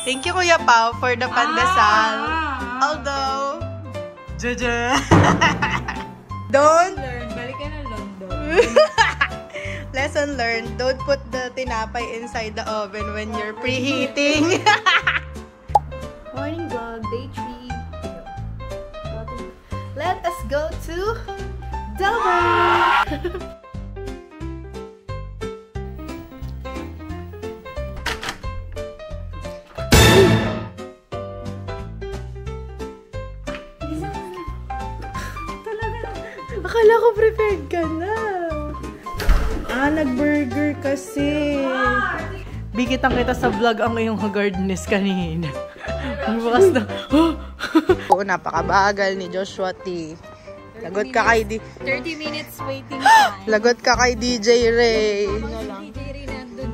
Thank you, Kuya Pao, for the pandesal. Although, Jaja. Don't learn. Balik ka ng London. Lesson learned. Don't put the tinapay inside the oven when you're preheating. Morning vlog, day 3. Let us go to Dover. Akala ko prepared ka na. Nag-burger kasi. Bikitan kita sa vlog ang iyong gardenis kanina. Bukas na. Oo, napakabagal ni Joshua T. Lagot ka kay 30 minutes waiting time. Lagot ka kay DJ Ray. DJ Ray nandun.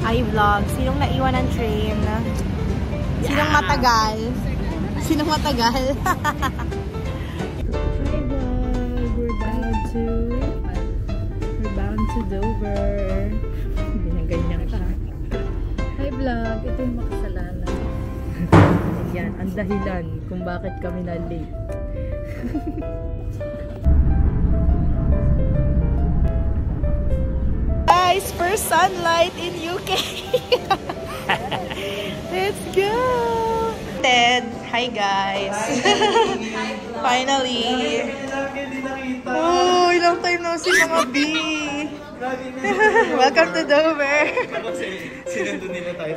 Ay, vlog. Sinong naiwan ng train? Sinong matagal? Sinong matagal? We're bound to Dover. Binaganyan ka. Hi vlog, ito yung makasalanan. Yan, ang dahilan kung bakit kami na late. Guys, first sunlight in UK. Let's go. Ted, hi guys. Finally. Oh, ilang time na si mga B. Welcome to Dover. Sinundo nila tayo.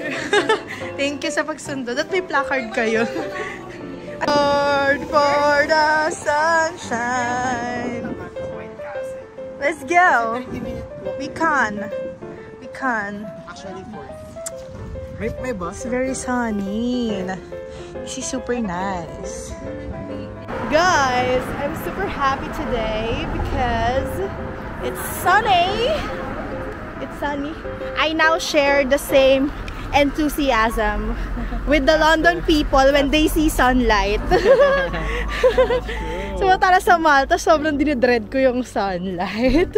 Thank you sa pagsundo. At may placard kayo. Lord for the sunshine. Let's go. We can. We can. Actually, 4. May bus. It's very sunny. This is super nice. Guys, I'm super happy today because it's sunny. It's sunny. I now share the same enthusiasm with the London people when they see sunlight. Sumantala sa Malta, sobrang dinidread ko yung sunlight.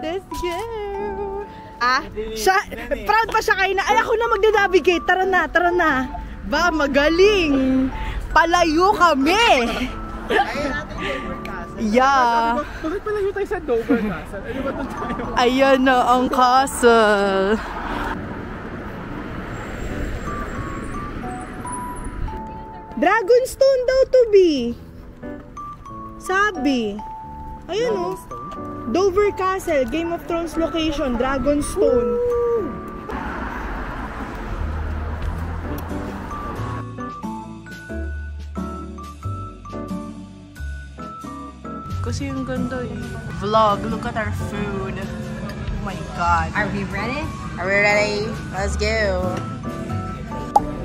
Let's go. Proud pa siya kayo na, ay ako na magda-navigate. Tara na, tara na. Ba, magaling. Palayo kami. Yeah. Bakit palayo tayo sa Dover Castle? Ano ba doon tayo? Ayan na ang castle. Dragonstone daw to be. Sabi. Ayan o. Dover Castle, Game of Thrones location, Dragonstone. Kasi yung ganda eh. Vlog, look at our food. Oh my god. Are we ready? Are we ready? Let's go.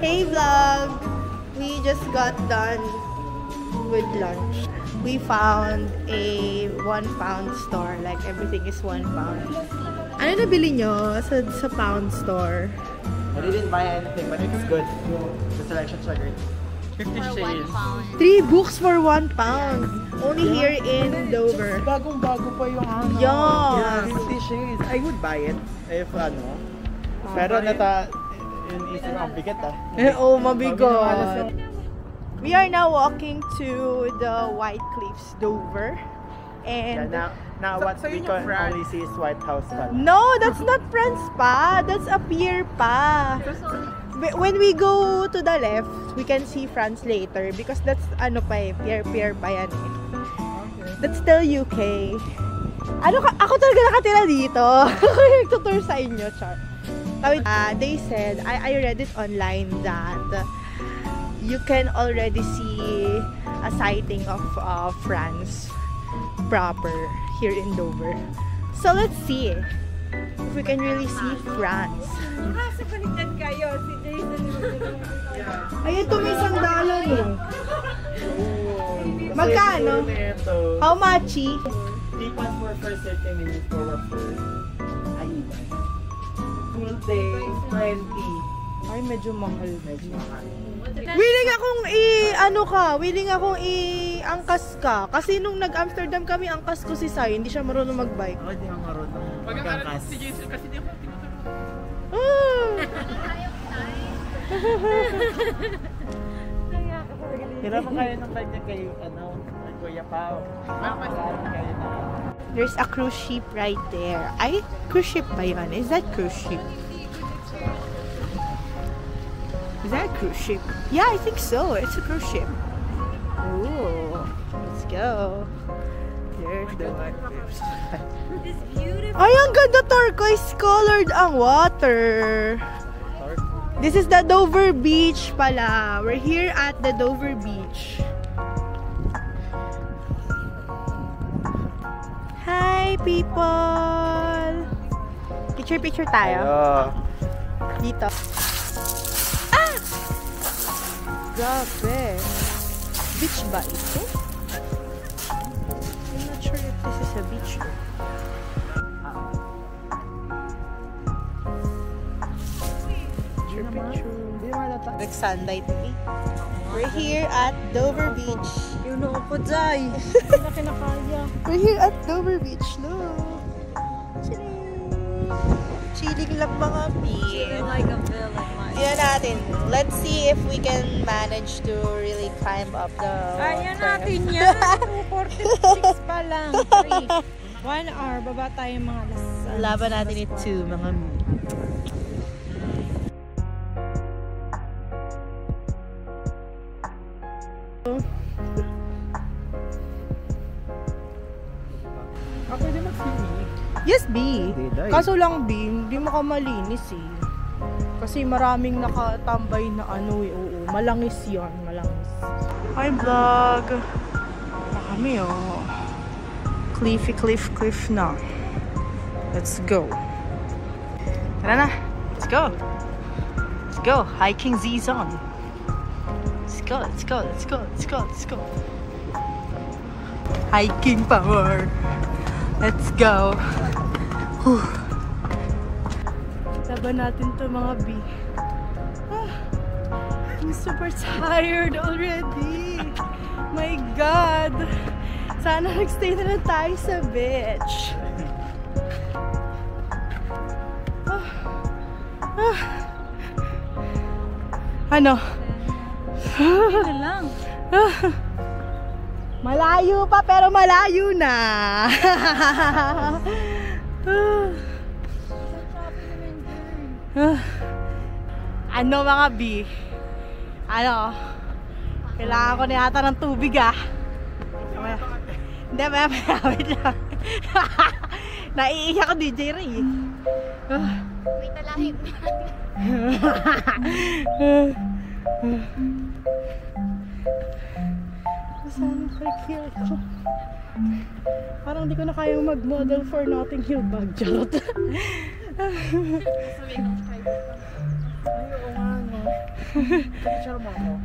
Hey vlog! We just got done with lunch. We found a £1 store. Like everything is £1. Ano nabili nyo sa pound store? I didn't buy anything, but it's good. The selections are great. 50 shades. 3 books for £1. Only here in Dover. Bagong-bago pa yung ano. Yeah. 50 shades. I would buy it if ano. Pero yung isip ang bigat Oh, mabigat. We are now walking to the White Cliffs, Dover. And now what we can only see is White House pa. no, that's not France pa. That's a pier pa. When we go to the left, we can see France later because that's ano pa eh, pier pa yan eh. That's still UK. Ako talaga nakatira dito. Nagtutour sa inyo, char. They said, I read it online that you can already see a sighting of France proper here in Dover. So let's see if we can really see France. Sa baliktad kayo, si Jason. Ay, ito may sandalan eh. Magkano? How much? Tipas for first 30 minutes for refer. Full day, 20. Ay, medyo mahal. Medyo mahal. Willing akong i-angkas ka. Kasi nung nag-Amsterdam kami, angkas ko si Sai. Hindi siya marunong mag-bike. Ako hindi ako marunong magangkas. Si Jason kasi di ako tinuturo. Hirapan kayo ng kanya kayo, kay Kuya Pao. Hirapan kayo na. There's a cruise ship right there. Ay, cruise ship ba yun? Is that cruise ship? Is that a cruise ship? Yeah, I think so. It's a cruise ship. Ooh, let's go. There's the one. It's beautiful. Ay, ang ganda, turquoise colored ang water. This is the Dover Beach pala. We're here at the Dover Beach. Hi, people! Picture tayo. Dito. Ah! Grabe. Beach ba ito? I'm not sure if this is a beach. Next Sunday to be. We're here at Dover Beach. Yun ako po, Jai. Hindi na kinakaya. We're here at Dover Beach. Look. Chilling lang mga Feeling like a villain. Yan natin. Let's see if we can manage to really climb up the... Kaya natin yan. 2:46 pa lang. 1 hour. Baba tayo mga alas. Laban natin ito, mga mi. Pwede mag-swimming. Yes, B. Hindi, Kaso lang, B, hindi mo ka malinis eh. Kasi maraming nakatambay na ano eh. Oo, malangis yan, malangis. Hi, vlog. Na kami oh. Cliff na. Let's go. Tara na. Let's go. Let's go. Hiking season. Let's go. Hiking power. Let's go. Whew. Laban natin to mga B. I'm super tired already. My God. Sana nagstay na lang tayo sa beach. Ano? Ano lang. Malayo pa pero malayo na. Ano mga B? Ano? Kailangan ko na yata ng tubig ah. Hindi, maya wait lang. Naiiyak ko DJ Ray. Wait na lang. Saan yung heel ko? Parang di ko na kayang mag-model for Notting Hill bag. Charot. Ay, oo nga, no. Picture mo ako.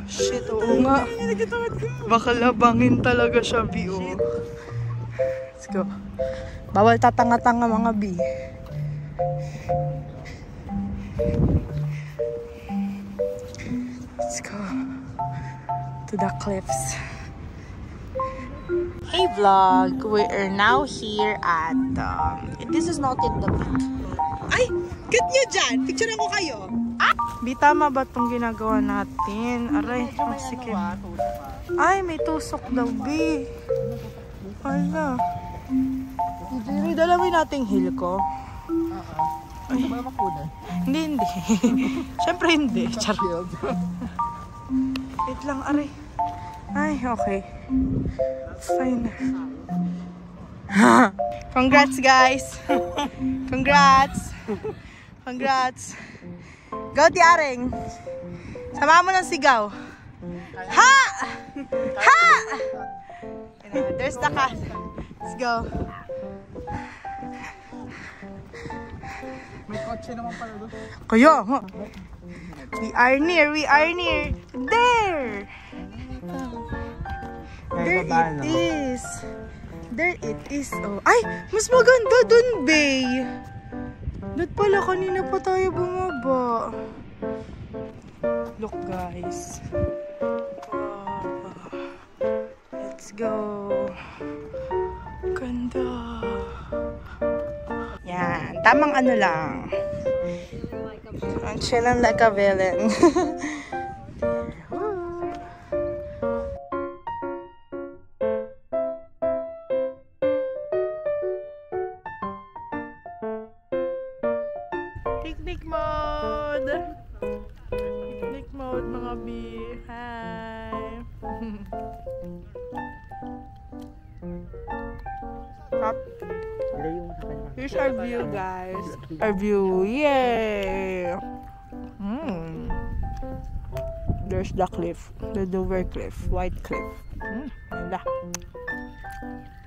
Shit, oo nga. Baka labangin talaga siya, B. Let's go. Bawal tatanga-tanga mga B. Let's go to the cliffs. Hey vlog, we are now here at this is Mountain David. Ay, get nyo dyan! Picturean ko kayo. Ah! Bi, tama ba itong ginagawa natin? Aray, sige. Ay, may tusok daw, B. Hala. Hindi, dalawin nating heel ko. Ay, hindi. Siyempre hindi. Charot. Wait lang, aray. Ay, okay. Fine. Congrats, guys. Congrats. Go, Tiaring. Sama mo ng sigaw. Ha! There's the cat. Let's go. May kotse naman pala doon. Kaya nga. We are near. There! There it is. Oh. Ay! Mas maganda dun, Bay. Doon pala kanina pa tayo bumaba. Look, guys. Let's go. Ganda. Yan. Tamang ano lang. I'm chilling like a villain. Picnic mode! Picnic mode mga B. Hi! Up. Here's our view, guys. Our view. Yay! There's the cliff. The Dover Cliff. White Cliff. Ganda.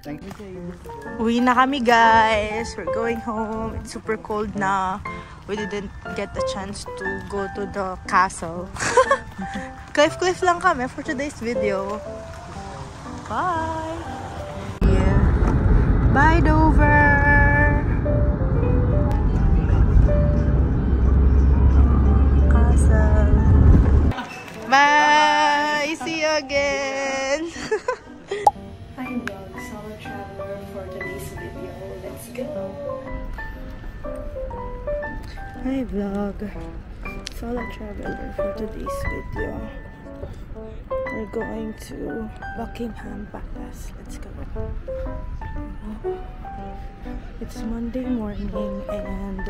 Thank you. Uwi na kami, guys. We're going home. It's super cold na. We didn't get the chance to go to the castle. Cliff lang kami for today's video. Bye! Yeah. Bye, Dover! Castle. Bye! See you again! Hi, vlog. Solo traveler for today's video. Let's go! Hi, vlog. Solo traveler for today's video. We're going to Buckingham Palace. Let's go. It's Monday morning and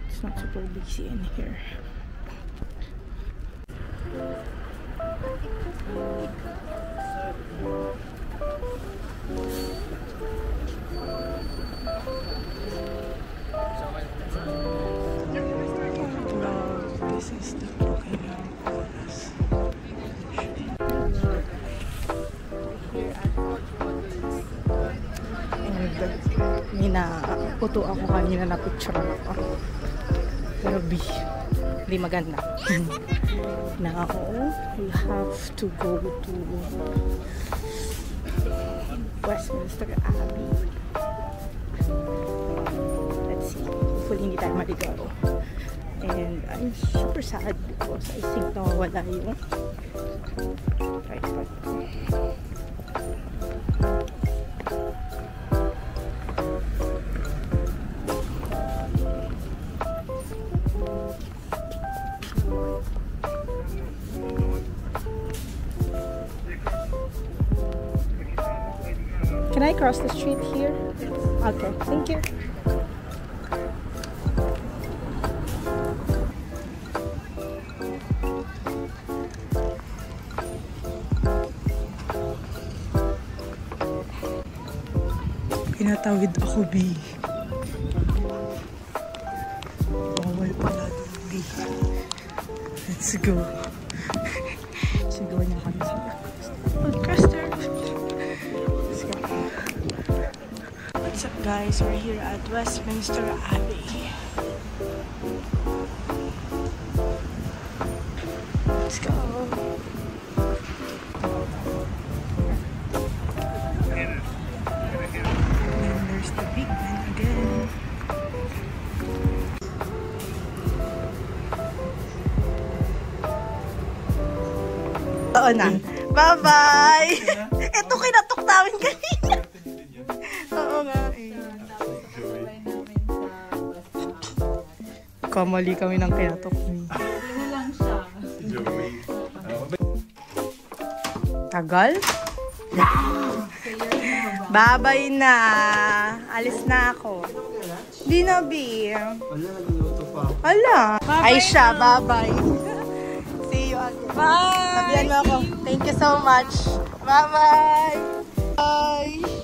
it's not super busy in here. This is the Buckingham Palace. And minaputo ako kanina na picture ako. Pero hindi maganda. Now, we have to go to Westminster Abbey. Let's see. Hopefully hindi tayo maligaw. And I'm super sad because I think nawawala yung tripod ko. Can I cross the street here? Okay, thank you. Pinatawid ako, B. Bawal pala doon, B. Let's go. Sigaw niya kami sa podcaster. Let's go. What's up, guys? We're here at Westminster Abbey. Let's go. Oo na. Bye-bye! Ito kinatok namin kanina. Oo nga eh. Kamali kami ng kinatok ni. Tagal? Bye-bye na. Alis na ako. Di na, B. Ala. Ay siya, bye-bye. See you again. Bye! Sabihan mo ako. Thank you so much. Bye-bye! Bye!